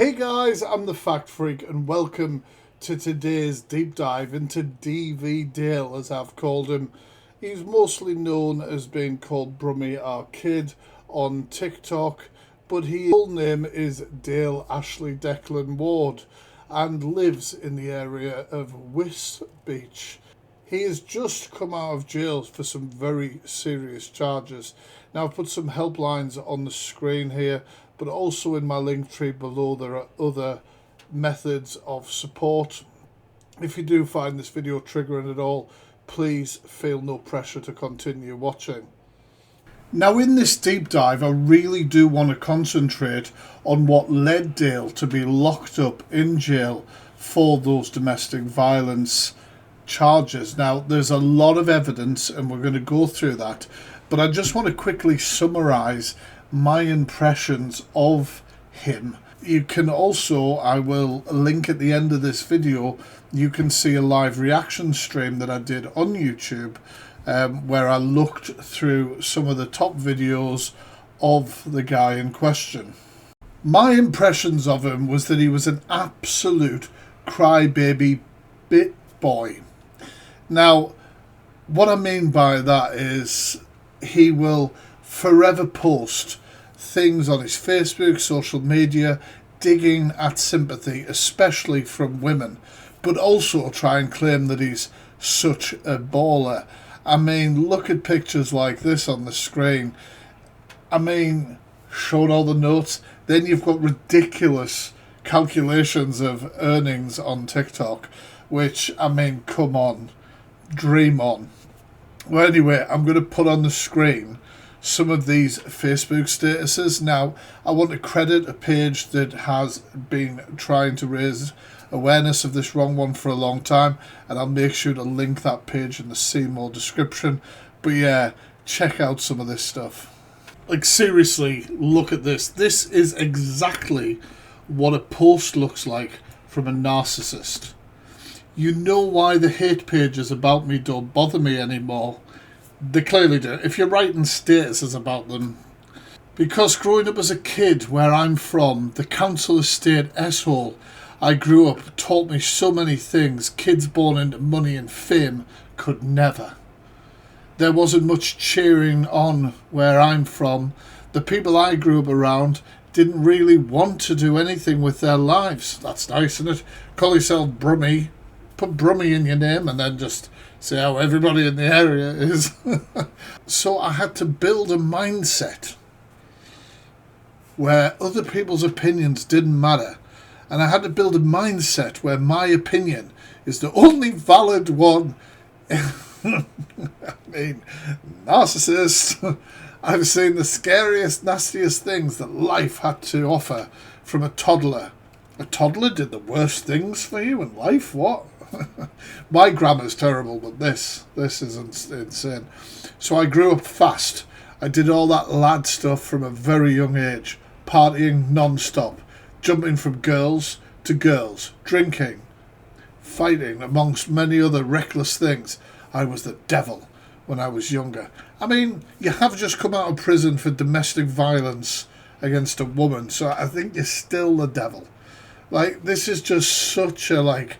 Hey guys, I'm the Fact Freak and welcome to today's deep dive into DV Dale, as I've called him. He's mostly known as being called Brummy Arkid on TikTok, but his full name is Dale Ashley Declan Ward and lives in the area of Wis Beach. He has just come out of jail for some very serious charges. Now, I've put some helplines on the screen here, but also in my link tree below there are other methods of support. If you do find this video triggering at all, please feel no pressure to continue watching. Now, in this deep dive, I really do want to concentrate on what led Dale to be locked up in jail for those domestic violence charges. Now, there's a lot of evidence and we're going to go through that, but I just want to quickly summarize my impressions of him. You can also, I will link at the end of this video, you can see a live reaction stream that I did on YouTube where I looked through some of the top videos of the guy in question. My impressions of him was that he was an absolute crybaby bit boy. Now, what I mean by that is he will forever post things on his Facebook, social media, digging at sympathy, especially from women, but also try and claim that he's such a baller. I mean, look at pictures like this on the screen. I mean, showed all the notes. Then you've got ridiculous calculations of earnings on TikTok, which, I mean, come on, dream on. Well, anyway, I'm going to put on the screen some of these Facebook statuses. Now, I want to credit a page that has been trying to raise awareness of this wrong one for a long time, and I'll make sure to link that page in the see more description. But yeah, check out some of this stuff. Like, seriously, look at this. This is exactly what a post looks like from a narcissist. You know why the hate pages about me don't bother me anymore. They clearly do. If you're writing statuses about them. Because growing up as a kid where I'm from, the council estate S-hole I grew up taught me so many things kids born into money and fame could never. There wasn't much cheering on where I'm from. The people I grew up around didn't really want to do anything with their lives. That's nice, isn't it? Call yourself Brummy. Put Brummy in your name and then just say how everybody in the area is. So I had to build a mindset where other people's opinions didn't matter. And I had to build a mindset where my opinion is the only valid one. I mean, narcissist. I've seen the scariest, nastiest things that life had to offer from a toddler. A toddler did the worst things for you in life? What? My grammar's terrible, but this is insane. So I grew up fast. I did all that lad stuff from a very young age, partying non-stop, jumping from girls to girls, drinking, fighting, amongst many other reckless things. I was the devil when I was younger. I mean, you have just come out of prison for domestic violence against a woman, so I think you're still the devil. Like, this is just such a, like,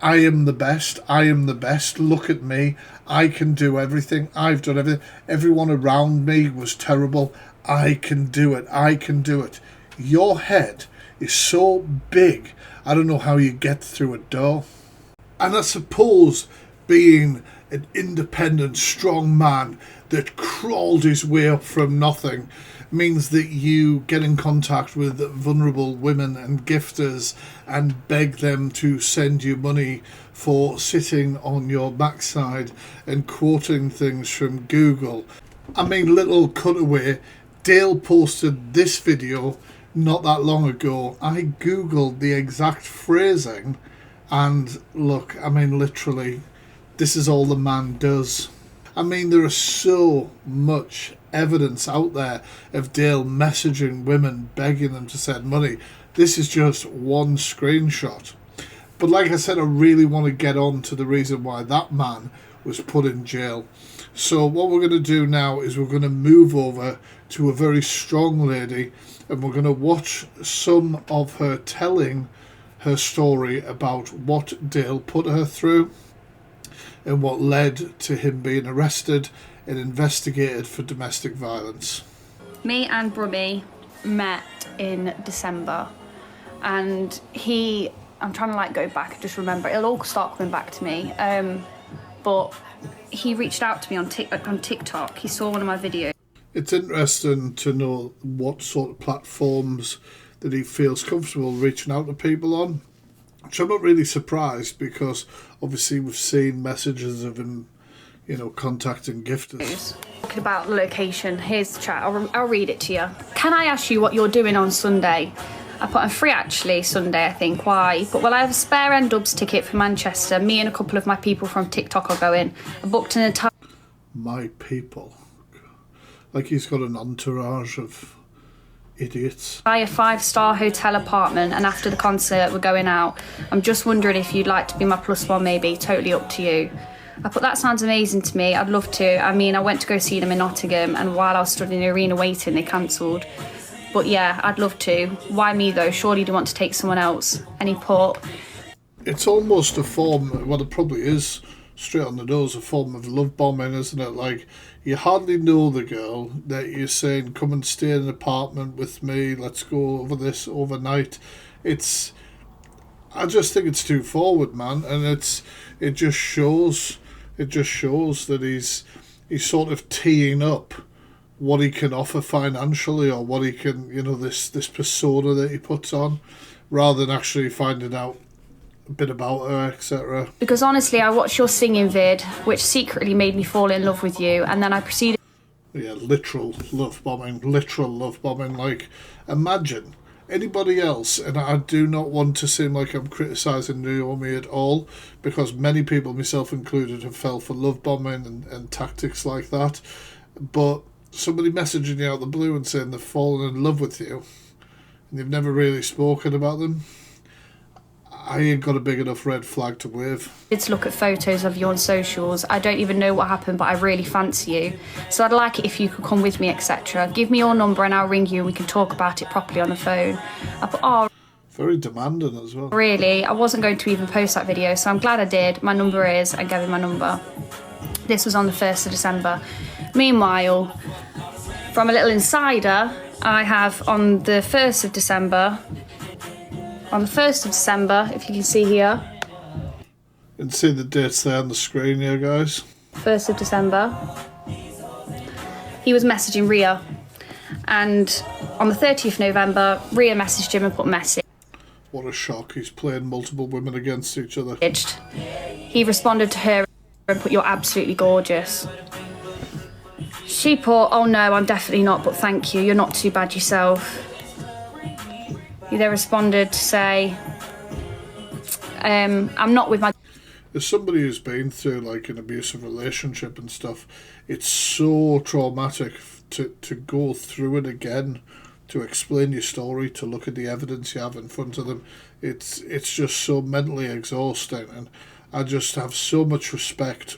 I am the best, look at me, I can do everything, I've done everything, everyone around me was terrible, I can do it. Your head is so big, I don't know how you get through a door. And I suppose being an independent, strong man that crawled his way up from nothing means that you get in contact with vulnerable women and gifters and beg them to send you money for sitting on your backside and quoting things from Google. I mean, little cutaway, Dale posted this video not that long ago. I googled the exact phrasing and look, I mean, literally, this is all the man does. I mean, there is so much evidence out there of Dale messaging women, begging them to send money. This is just one screenshot. But like I said, I really want to get on to the reason why that man was put in jail. So what we're going to do now is we're going to move over to a very strong lady, and we're going to watch some of her telling her story about what Dale put her through and what led to him being arrested and investigated for domestic violence. Me and Brummy met in December, and I'm trying to like go back and just remember, it'll all start coming back to me, but he reached out to me on TikTok. He saw one of my videos. It's interesting to know what sort of platforms that he feels comfortable reaching out to people on, which I'm not really surprised, because obviously we've seen messages of him, you know, contacting gifters. Talking about the location, here's the chat, I'll read it to you. Can I ask you what you're doing on Sunday? I put, I'm free actually Sunday, I think. Why? But well, I have a spare N-Dubs ticket for Manchester. Me and a couple of my people from TikTok are going. I booked an entire... My people? Like he's got an entourage of idiots. Buy a 5-star hotel apartment, and after the concert we're going out. I'm just wondering if you'd like to be my plus one, maybe. Totally up to you. I put, that sounds amazing to me. I'd love to. I mean, I went to go see them in Nottingham, and while I was stood in the arena waiting, they cancelled. But yeah, I'd love to. Why me though? Surely you want to take someone else. And he put... It's almost a form, well it probably is, straight on the nose, a form of love bombing, isn't it? Like, you hardly know the girl that you're saying, come and stay in an apartment with me, let's go over this overnight. I just think it's too forward, man, and it just shows that he's sort of teeing up what he can offer financially, or what he can, you know, this persona that he puts on, rather than actually finding out a bit about her, etc. Because honestly, I watched your singing vid, which secretly made me fall in love with you, and then I proceeded... Yeah, literal love bombing. Like, imagine anybody else, and I do not want to seem like I'm criticising Naomi at all, because many people, myself included, have fell for love bombing and tactics like that, but somebody messaging you out the blue and saying they've fallen in love with you, and you've never really spoken about them, I ain't got a big enough red flag to wave. Let's look at photos of you on socials. I don't even know what happened, but I really fancy you. So I'd like it if you could come with me, etc. Give me your number and I'll ring you and we can talk about it properly on the phone. I put, oh... Very demanding as well. Really? I wasn't going to even post that video, so I'm glad I did. My number is... I gave him my number. This was on the 1st of December. Meanwhile, from a little insider, I have on the 1st of December... On the 1st of December, if you can see here. You can see the dates there on the screen here, guys. 1st of December. He was messaging Ria. And on the 30th of November, Ria messaged him and put message. What a shock. He's playing multiple women against each other. He responded to her and put, you're absolutely gorgeous. She put, oh no, I'm definitely not, but thank you. You're not too bad yourself. He then responded to say, I'm not with my... As somebody who's been through like an abusive relationship and stuff, it's so traumatic to go through it again, to explain your story, to look at the evidence you have in front of them. It's just so mentally exhausting, and I just have so much respect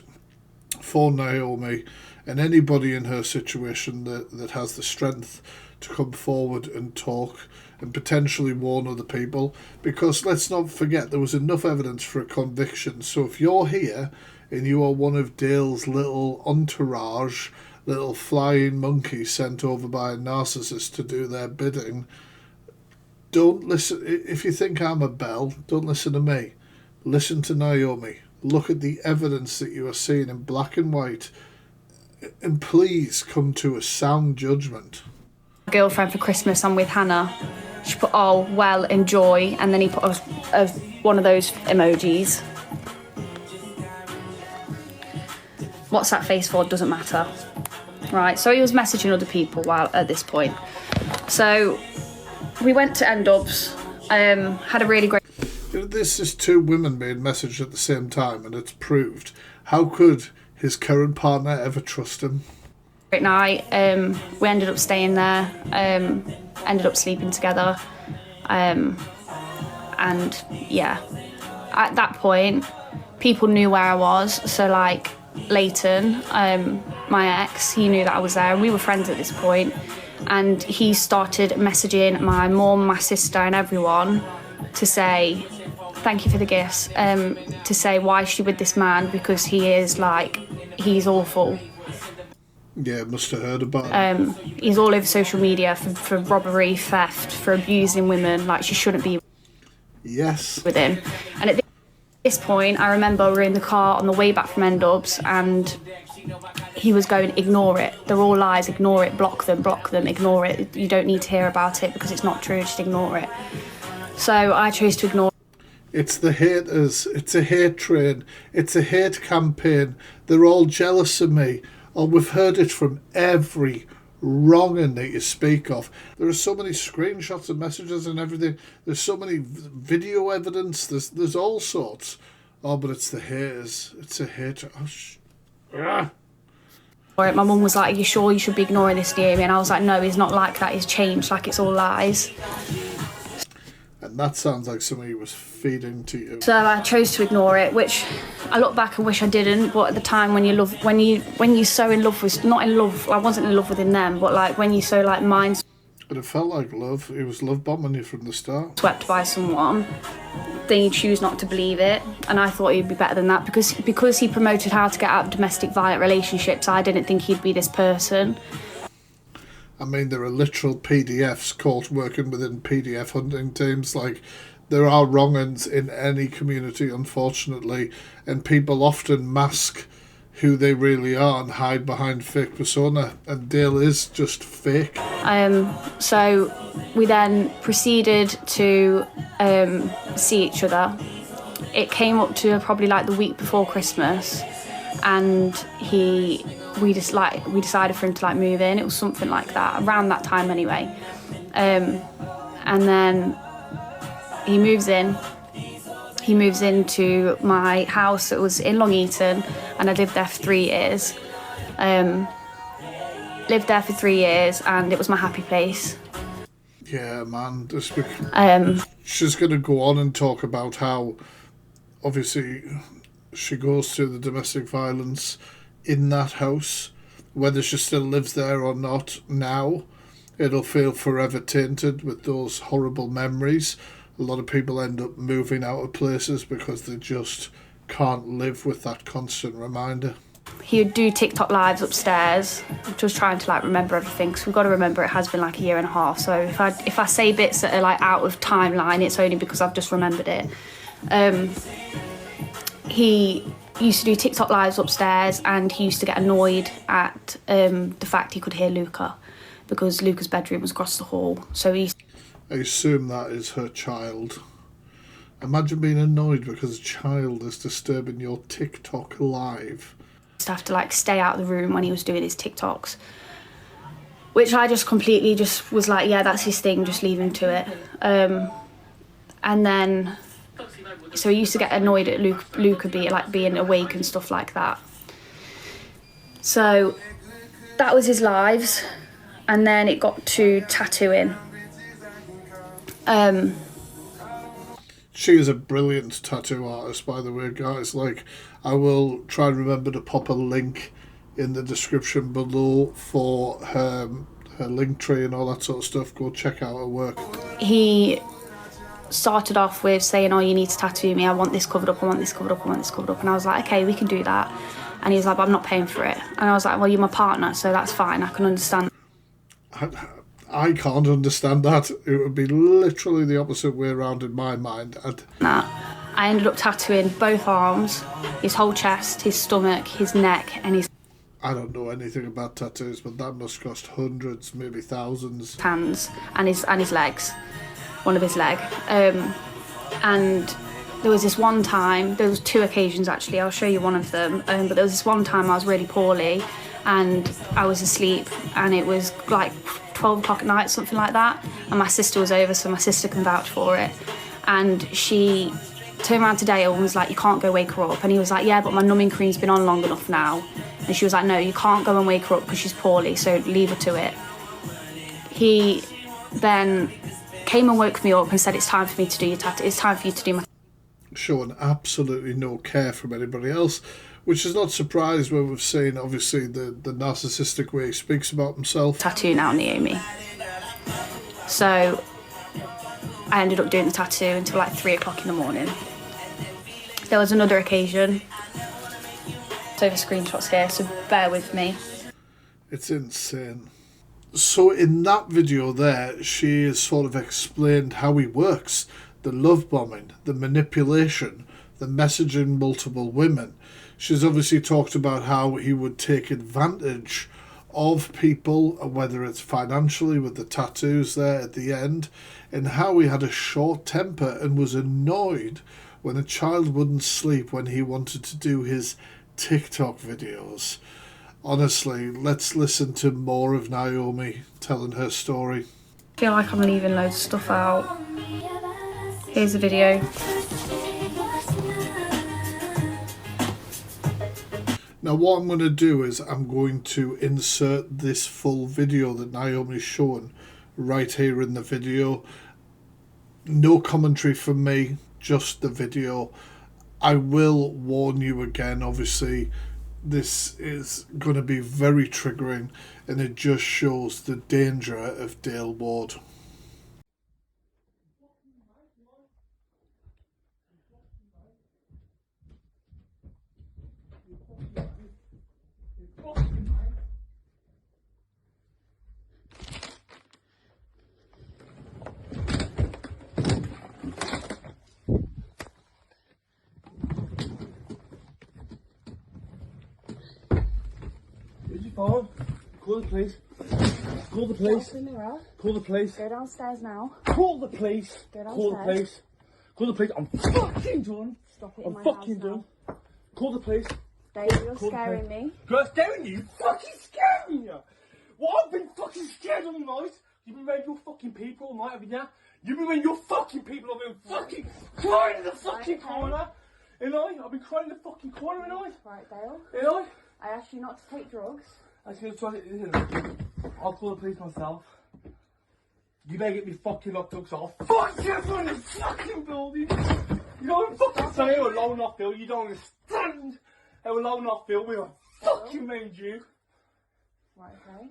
for Naomi and anybody in her situation that has the strength to come forward and talk and potentially warn other people, because let's not forget there was enough evidence for a conviction. So if you're here and you are one of Dale's little entourage, little flying monkeys sent over by a narcissist to do their bidding, don't listen. If you think I'm a bell, don't listen to me. Listen to Naomi. Look at the evidence that you are seeing in black and white, and please come to a sound judgment. Girlfriend for Christmas, I'm with Hannah. She put, oh, well, enjoy. And then he put one of those emojis. What's that face for? Doesn't matter. Right, so he was messaging other people while at this point. So we went to N-Dubs, had a really great... This is two women being messaged at the same time, and it's proved. How could his current partner ever trust him? Great night. We ended up staying there, ended up sleeping together, and yeah, at that point people knew where I was, so like Leighton, my ex, he knew that I was there, and we were friends at this point. And he started messaging my mum, my sister, and everyone to say thank you for the gifts, to say why is she with this man, because he's awful. Yeah, must have heard about it. He's all over social media for robbery, theft, for abusing women. Like, she shouldn't be with him. And at this point, I remember we were in the car on the way back from N-Dubs, and he was going, ignore it. They're all lies, ignore it, block them, ignore it. You don't need to hear about it because it's not true, just ignore it. So I chose to ignore it. It's the haters, it's a hate train, it's a hate campaign. They're all jealous of me. Oh, we've heard it from every wronging that you speak of. There are so many screenshots and messages and everything. There's so many video evidence. There's all sorts. Oh, but it's the haters. It's a hater. Oh, My mum was like, are you sure you should be ignoring this, Naomi? And I was like, no, he's not like that. He's changed. Like, it's all lies. And that sounds like somebody was feeding to you. So I chose to ignore it, which I look back and wish I didn't. But at the time, when you're so in love with, not in love, I wasn't in love with him then, but like when you're so like mind But it felt like love. He was love bombing you from the start. swept by someone, then you choose not to believe it. And I thought he'd be better than that because he promoted how to get out of domestic violent relationships. I didn't think he'd be this person. I mean, there are literal PDFs caught working within PDF hunting teams. Like, there are wrong-uns in any community, unfortunately, and people often mask who they really are and hide behind fake persona, and Dale is just fake. So we then proceeded to see each other. It came up to probably like the week before Christmas, and we decided for him to like move in. It was something like that, around that time anyway. And then he moves in. He moves into my house that was in Long Eaton, and I lived there for 3 years. Lived there for 3 years, and it was my happy place. Yeah, man. She's going to go on and talk about how, obviously, she goes through the domestic violence in that house. Whether she still lives there or not now, it'll feel forever tainted with those horrible memories. A lot of people end up moving out of places because they just can't live with that constant reminder. He would do TikTok lives upstairs, just trying to like remember everything, because we've got to remember it has been like a year and a half. So if I say bits that are like out of timeline, it's only because I've just remembered it. He used to do TikTok lives upstairs, and he used to get annoyed at the fact he could hear Luca, because Luca's bedroom was across the hall. So I assume that is her child. Imagine being annoyed because a child is disturbing your TikTok live. Used to have to like stay out of the room when he was doing his TikToks, which I just completely just was like, yeah, that's his thing, just leave him to it. And then, so he used to get annoyed at Luca being awake and stuff like that. So that was his lives, and then it got to tattooing. She is a brilliant tattoo artist, by the way, guys. Like, I will try and remember to pop a link in the description below for her linktree and all that sort of stuff. Go check out her work. He started off with saying, oh, you need to tattoo me, I want this covered up, I want this covered up, I want this covered up. And I was like, okay, we can do that. And he was like, but I'm not paying for it. And I was like, well, you're my partner, so that's fine, I can understand. I can't understand that. It would be literally the opposite way around in my mind. I ended up tattooing both arms, his whole chest, his stomach, his neck, and his... I don't know anything about tattoos, but that must cost hundreds, maybe thousands. Hands and his legs, one of his leg. And there was this one time, there was 2 occasions actually, I'll show you one of them, but there was this one time I was really poorly and I was asleep, and it was like 12 o'clock at night, something like that, and my sister was over, so my sister can vouch for it. And she turned around to Dale and was like, you can't go wake her up. And he was like, yeah, but my numbing cream's been on long enough now. And she was like, no, you can't go and wake her up because she's poorly, so leave her to it. He then came and woke me up and said, it's time for me to do your tattoo, it's time for you to do my... Showing absolutely no care from anybody else, which is not surprised when we've seen, obviously, the narcissistic way he speaks about himself. Tattoo now, Naomi. So I ended up doing the tattoo until like 3 o'clock in the morning. There was another occasion. It's over screenshots here, so bear with me. It's insane. So in that video there, she has sort of explained how he works. The love bombing, the manipulation, the messaging multiple women. She's obviously talked about how he would take advantage of people, whether it's financially with the tattoos there at the end, and how he had a short temper and was annoyed when a child wouldn't sleep when he wanted to do his TikTok videos. Honestly, let's listen to more of Naomi telling her story. I feel like I'm leaving loads of stuff out. Here's a video. Now what I'm going to do is I'm going to insert this full video that Naomi's showing right here in the video. No commentary from me, just the video. I will warn you again, obviously, this is going to be very triggering, and it just shows the danger of Dale Ward. Phone. Call the police. Call the police. Call the police. Go downstairs now. Call the police. Go downstairs. Call the police. Call the police. I'm fucking done. Stop it in I'm my fucking house done. now. Call the police. Dave, you're Call the scaring police. me. Girl, scaring you? Fucking scaring you. Well, I've been fucking scared all night. You've been around your fucking people all night, haven't you? You've been around your fucking people. I've been fucking crying in the fucking corner. And I've been crying in the fucking corner, and Right, Dale. And I asked you not to take drugs. I'll call the police myself. You better get me fucking locked off. Fuck you from the fucking building! You don't fucking say how alone I feel. You don't understand how alone I feel. We fucking made you. Right, okay.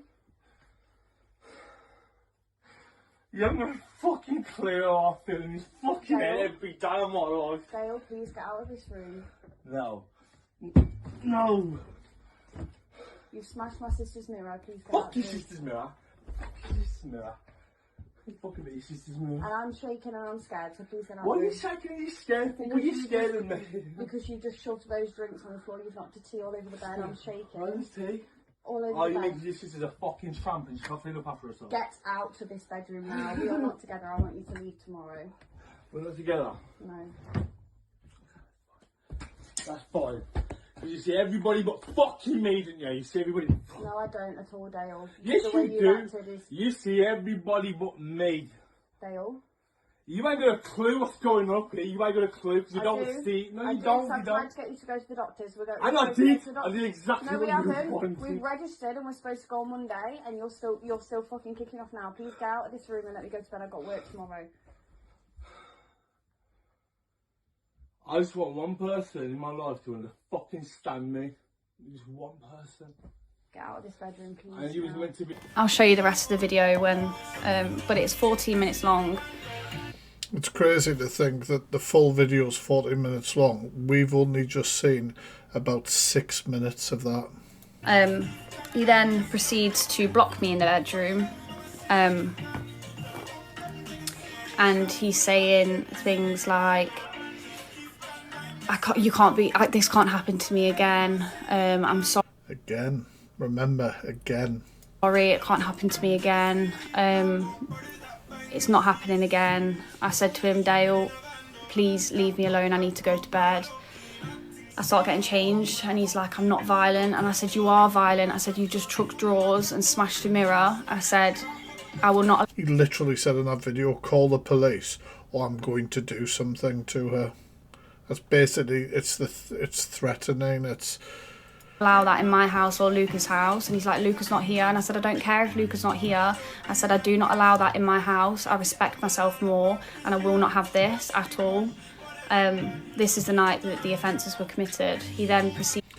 You haven't got a fucking clue how I feel in this fucking head every day of my life. Dale, please get out of this room. No. No. You've smashed my sister's mirror, please get Fuck out. your sister's mirror. Fuck your sister's mirror. You fucking your sister's mirror. And I'm shaking and I'm scared, so please get out. Why are you shaking and you scared? What are you scared of me? Because you just shoved those drinks on the floor, you've knocked a tea all over the bed, I'm shaking. Where's tea? All over Oh, the you bed. mean your sister's a fucking tramp and she can't clean up after herself? Get out of this bedroom now. We are not together. I want you to leave tomorrow. We're not together? No. That's fine. Because you see everybody but fucking me, didn't you? You see everybody. No, I don't at all, Dale. Yes, the way you you do. acted is You see everybody but me. Dale. You ain't got a clue what's going on here. You ain't got a clue because you don't see. No, you don't. I've You tried don't. to get you to go to the doctors. We're going. And I did. I did exactly No, we what you haven't. wanted. We've registered and we're supposed to go on Monday, and you're still fucking kicking off now. Please get out of this room and let me go to bed. I've got work tomorrow. I just want one person in my life to understand me. Just one person. Get out of this bedroom, please. And he was meant to be. I'll show you the rest of the video when, but it's 14 minutes long. It's crazy to think that the full video is 40 minutes long. We've only just seen about 6 minutes of that. He then proceeds to block me in the bedroom. And he's saying things like, you can't be, this can't happen to me again. I'm sorry. Again. Remember, again. Sorry, it can't happen to me again. It's not happening again. I said to him, Dale, please leave me alone. I need to go to bed. I start getting changed and he's like, I'm not violent. And I said, you are violent. I said, you just took drawers and smashed the mirror. I said, I will not. He literally said in that video, call the police or I'm going to do something to her. That's basically, it's threatening, it's... allow that in my house or Luca's house. And he's like, Luca's not here. And I said, I don't care if Luca's not here. I said, I do not allow that in my house. I respect myself more and I will not have this at all. This is the night that the offences were committed. He then proceeded.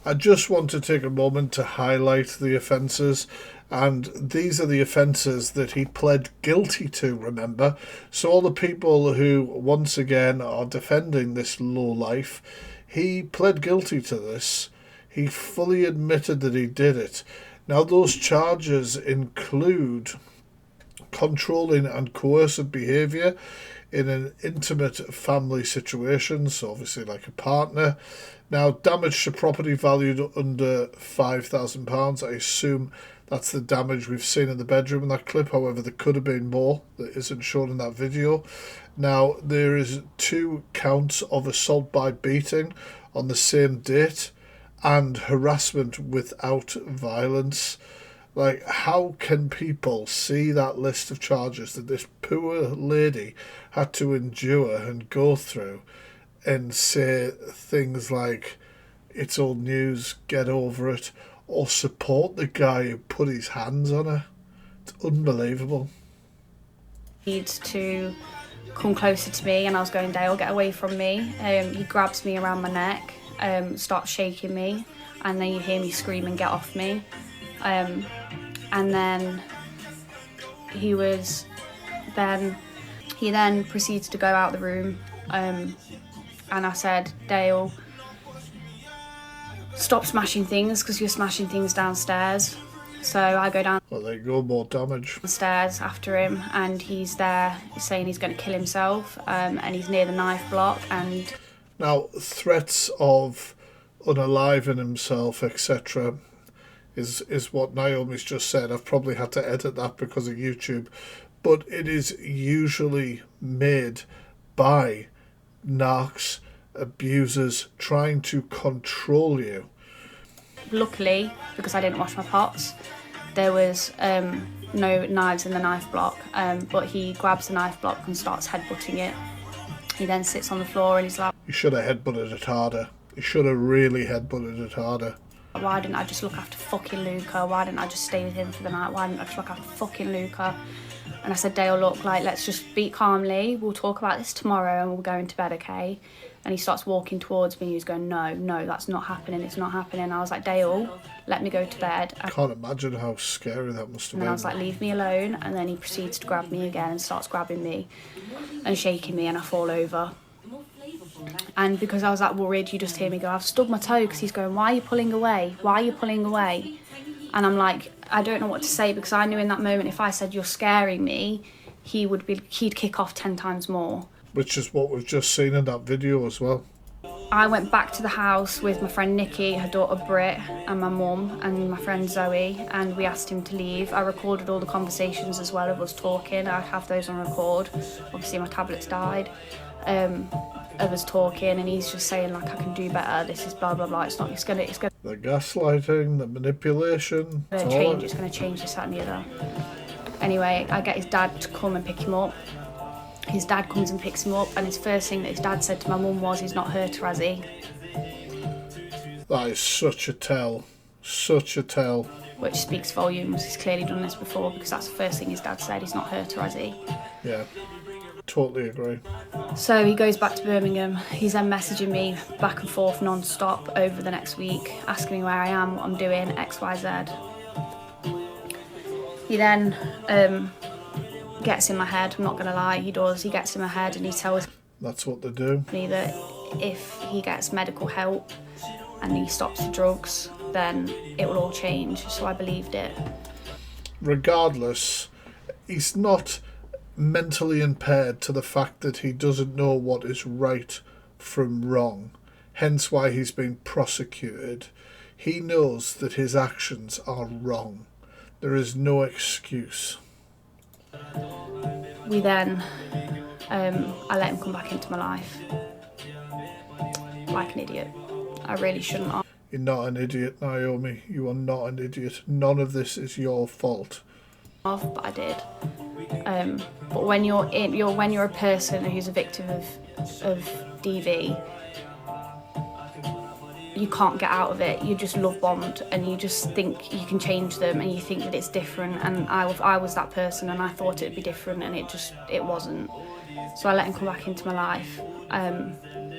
I just want to take a moment to highlight the offences, and these are the offences that he pled guilty to, remember? So all the people who, once again, are defending this lowlife, he pled guilty to this. He fully admitted that he did it. Now, those charges include controlling and coercive behaviour in an intimate family situation, so obviously like a partner. Now, damage to property valued under £5,000. I assume that's the damage we've seen in the bedroom in that clip. However, there could have been more that isn't shown in that video. Now, there is 2 counts of assault by beating on the same date and harassment without violence. Like, how can people see that list of charges that this poor lady had to endure and go through and say things like, it's old news, get over it, or support the guy who put his hands on her? It's unbelievable. Needs to come closer to me, and I was going, Dale, get away from me. He grabs me around my neck, starts shaking me, and then you hear me scream and get off me. And then he then proceeds to go out the room, and I said, Dale, stop smashing things, because you're smashing things downstairs. So I go down. Well, there you go, more damage. Downstairs after him, and he's there saying he's going to kill himself, and he's near the knife block. And now, threats of unaliving himself, etc., is what Naomi's just said. I've probably had to edit that because of YouTube, but it is usually made by narcs, abusers, trying to control you. Luckily, because I didn't wash my pots, there was no knives in the knife block, but he grabs the knife block and starts headbutting it. He then sits on the floor and he's like, You should have headbutted it harder. You should have really headbutted it harder. why didn't I just look after fucking Luca? Why didn't I just stay with him for the night? Why didn't I just look after fucking Luca? And I said, Dale, look, like, let's just speak calmly. We'll talk about this tomorrow and we'll go into bed, okay? And he starts walking towards me. He's going, no, that's not happening. It's not happening. I was like, Dale, let me go to bed. I can't imagine how scary that must have And been. I was like, leave me alone. And then he proceeds to grab me again and starts grabbing me and shaking me, and I fall over. And because I was like worried, you just hear me go, I've stubbed my toe, because he's going, why are you pulling away? Why are you pulling away? And I'm like, I don't know what to say, because I knew in that moment if I said you're scaring me, he'd kick off 10 times more. Which is what we've just seen in that video as well. I went back to the house with my friend Nikki, her daughter Britt, and my mum and my friend Zoe, and we asked him to leave. I recorded all the conversations as well of us talking. I have those on record. Obviously my tablet's died. Of us talking, and he's just saying like, I can do better, this is blah blah blah, it's gonna The gaslighting, the manipulation, change, it's gonna change this, that and the other. Anyway, I get his dad to come and pick him up. His dad comes and picks him up, and his first thing that his dad said to my mum was, he's not hurt her, has he? That is such a tell. Such a tell. Which speaks volumes. He's clearly done this before, because that's the first thing his dad said, he's not hurt her, has he? Yeah. Totally agree. So he goes back to Birmingham. He's then messaging me back and forth non-stop over the next week, asking me where I am, what I'm doing, X, Y, Z. He then gets in my head, I'm not going to lie, he does. He gets in my head and he tells That's what they do. me that if he gets medical help and he stops the drugs, then it will all change. So I believed it. Regardless, he's not mentally impaired to the fact that he doesn't know what is right from wrong, hence why he's been prosecuted. He knows that his actions are wrong. There is no excuse. We then, I let him come back into my life. Like an idiot. I really shouldn't have. You're not an idiot, Naomi. You are not an idiot. None of this is your fault. But I did. But when you're a person who's a victim of DV, you can't get out of it. You're just love bombed, and you just think you can change them, and you think that it's different. And I was that person, and I thought it'd be different, and it wasn't. So I let him come back into my life.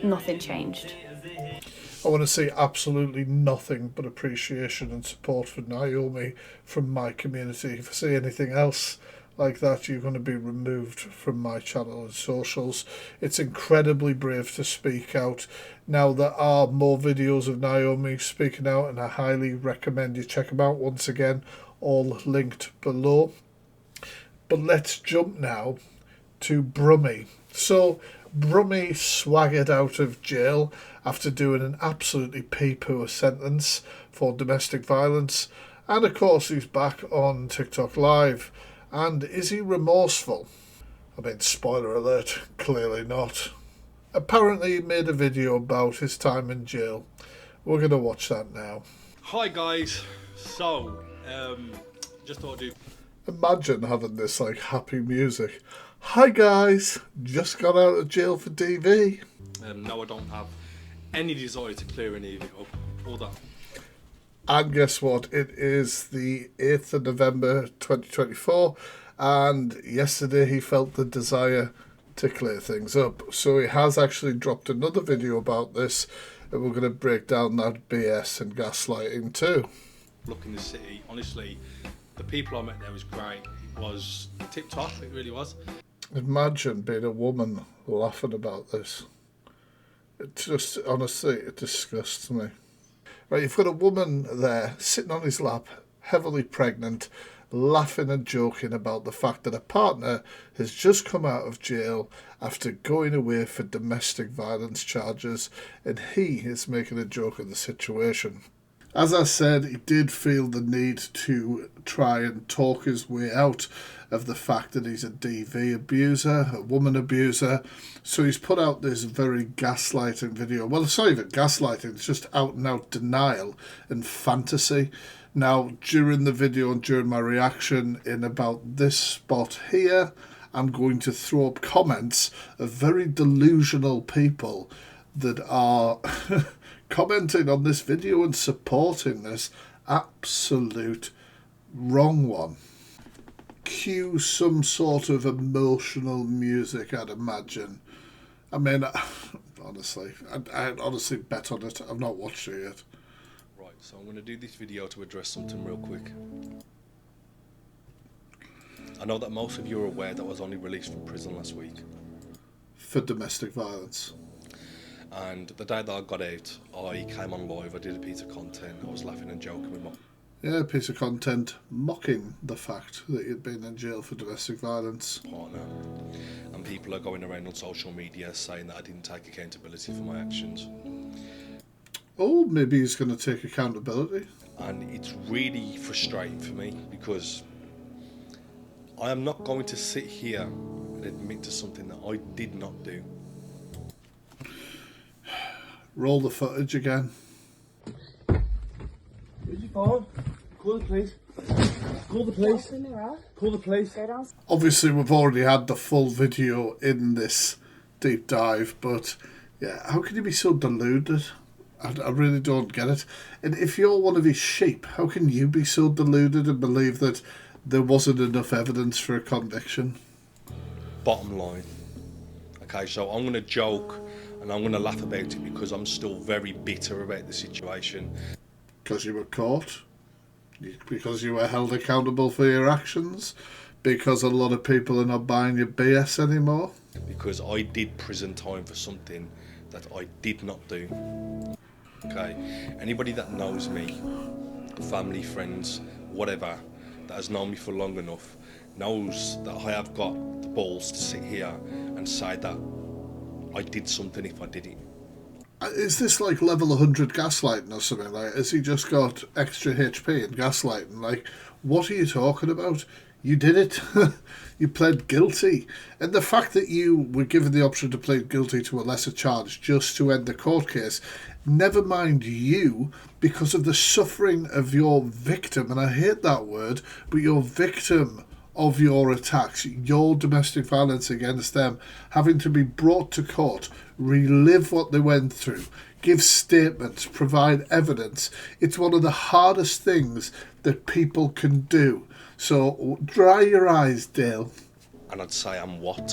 Nothing changed. I want to see absolutely nothing but appreciation and support for Naomi from my community. If I see anything else like that, you're going to be removed from my channel and socials. It's incredibly brave to speak out. Now, there are more videos of Naomi speaking out, and I highly recommend you check them out. Once again, all linked below. But let's jump now to Brummy. So Brummy swaggered out of jail after doing an absolutely poo sentence for domestic violence, and of course he's back on TikTok Live. And is he remorseful? I mean, spoiler alert, clearly not. Apparently he made a video about his time in jail. We're going to watch that now. Hi guys, so just thought I'd do. Imagine having this like happy music. Hi guys, just got out of jail for DV. No, I don't have any desire to clear any of it up. All that. And guess what? It is the 8th of November 2024, and yesterday he felt the desire to clear things up. So he has actually dropped another video about this, and we're going to break down that BS and gaslighting too. Look in the city, honestly, the people I met there was great. It was tip top, it really was. Imagine being a woman laughing about this. It just, honestly, it disgusts me. Right, you've got a woman there sitting on his lap, heavily pregnant, laughing and joking about the fact that a partner has just come out of jail after going away for domestic violence charges, and he is making a joke of the situation. As I said, he did feel the need to try and talk his way out of the fact that he's a DV abuser, a woman abuser. So he's put out this very gaslighting video. Well, it's not even gaslighting, it's just out and out denial and fantasy. Now, during the video and during my reaction in about this spot here, I'm going to throw up comments of very delusional people that are commenting on this video and supporting this absolute wrong one. Cue some sort of emotional music, I'd imagine. I mean, honestly, I'd honestly bet on it. I've not watched it yet. Right, so I'm going to do this video to address something real quick. I know that most of you are aware that I was only released from prison last week. For domestic violence. And the day that I got out, I came on live, I did a piece of content, I was laughing and joking with my a piece of content mocking the fact that you'd been in jail for domestic violence. partner. And people are going around on social media saying that I didn't take accountability for my actions. Oh, maybe he's going to take accountability. And it's really frustrating for me because I am not going to sit here and admit to something that I did not do. Roll the footage again. Where's your phone? Call the police. Call the police. Call the police. Obviously, we've already had the full video in this deep dive, but yeah, how can you be so deluded? I really don't get it. And if you're one of his sheep, how can you be so deluded and believe that there wasn't enough evidence for a conviction? Bottom line. Okay, so I'm going to joke and I'm going to laugh about it because I'm still very bitter about the situation. Because you were caught? Because you were held accountable for your actions? Because a lot of people are not buying your BS anymore? Because I did prison time for something that I did not do. Okay, anybody that knows me, family, friends, whatever, that has known me for long enough, knows that I have got the balls to sit here and say that I did something if I did it. Is this like level 100 gaslighting or something? Like, has he just got extra HP in gaslighting? Like, what are you talking about? You did it. You pled guilty. And the fact that you were given the option to plead guilty to a lesser charge just to end the court case, never mind you, because of the suffering of your victim, and I hate that word, but your victim of your attacks, your domestic violence against them, having to be brought to court, relive what they went through, give statements, provide evidence. It's one of the hardest things that people can do. So dry your eyes, Dale. And I'd say I'm what?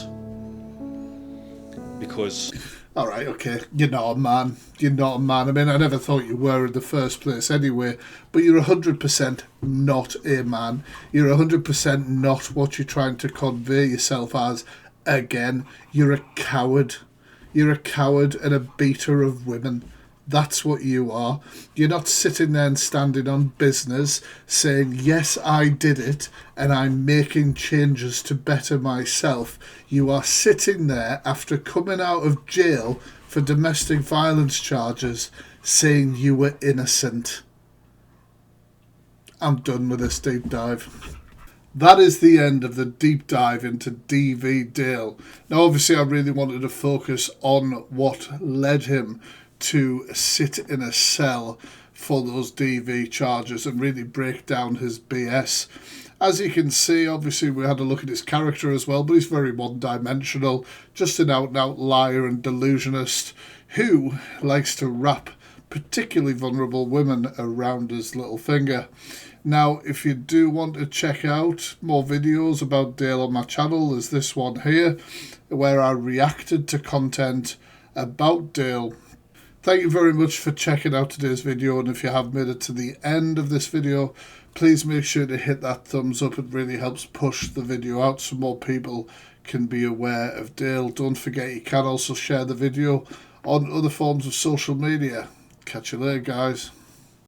because All right, okay. You're not a man. You're not a man. I mean, I never thought you were in the first place anyway, but you're 100% not a man. You're 100% not what you're trying to convey yourself as. Again, you're a coward. You're a coward and a beater of women. That's what you are. You're not sitting there and standing on business saying, yes, I did it and I'm making changes to better myself. You are sitting there after coming out of jail for domestic violence charges saying you were innocent. I'm done with this deep dive. That is the end of the deep dive into DV Dale. Now, obviously, I really wanted to focus on what led him to sit in a cell for those DV charges and really break down his BS. As you can see, obviously we had a look at his character as well, but he's very one-dimensional, just an out-and-out liar and delusionist who likes to wrap particularly vulnerable women around his little finger. Now, if you do want to check out more videos about Dale on my channel, there's this one here where I reacted to content about Dale. Thank you very much for checking out today's video, and if you have made it to the end of this video, please make sure to hit that thumbs up. It really helps push the video out so more people can be aware of Dale. Don't forget you can also share the video on other forms of social media. Catch you later, guys.